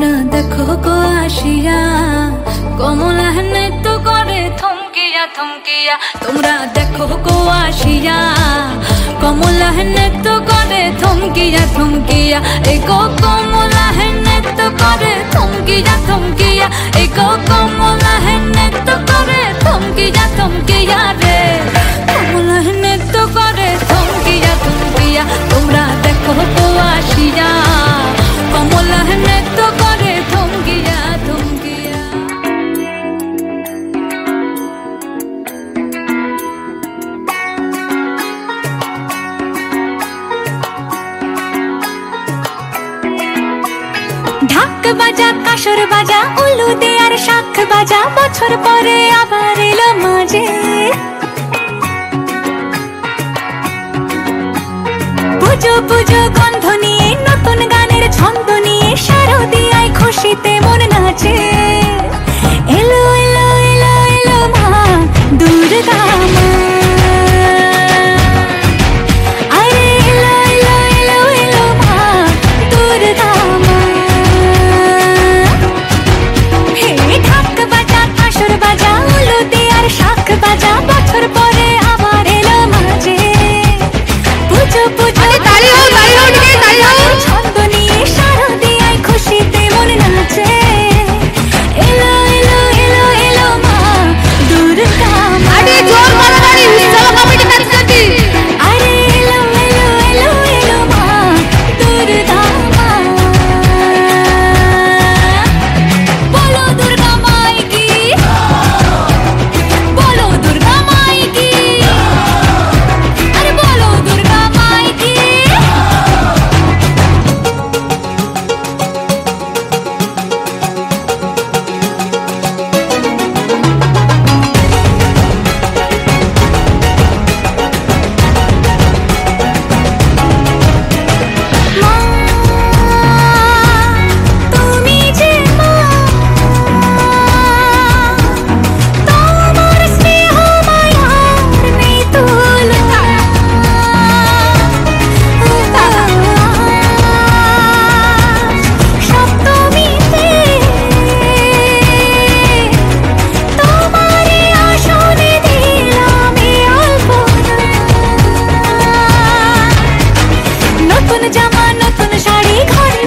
তোমরা দেখো গো আসিয়া কমলা নৃত্য করে থমকিয়া থমকিয়া। তোমরা দেখো গো আসিয়া কমলা নৃত্য করে থমকিয়া থমকিয়া। এই গো কমলা নৃত্য করে থমকিয়া থমকিয়া। এই গো কমলা নৃত্য করে থমকিয়া থমকিয়া রে। কমলা নৃত্য করে থমকিয়া থমকিয়া। তোমরা দেখো গো আসিয়া কমলা নৃত্য করে থমকিয়া থমকিয়া। ঢাক বাজা কাসর বাজা উলু দে আর শাখ বাজা বছর পরে আবার এলো মাঝে। পুজো পুজো গন্ধ নিয়ে নতুন গানের ছন্দ নিয়ে শারদিয়ায় খুশিতে মন নাচে। এলো এলো এলো এলো মা দুর্গা মা। আরে এলো এলো এলো এলো মা দুর্গা মা। হে ঢাক বাজা কাসর বাজা উলু দে আর শাখ বাজা বছর পরে আবার এলো মাঝে। পুজো পুজো ছন্দ নিয়ে শারদিয়ায় খুশিতে মন নাচে। এলো এলো এলো এলো মা দুর্গা মা। আরে এলো এলো এলো এলো মা দুর্গা মা। বলো দুর্গা মাই কি, বলো দুর্গা মাই কি, আরে বলো দুর্গা মাই কি। মা তুমি যে মা, তোমার স্নেহ মায়ার নেই তুলনা। সপ্তমীতে তোমারে আসনে দিলাম এই অল্পনা। নতুন জামা নতুন শাড়ি ঘরে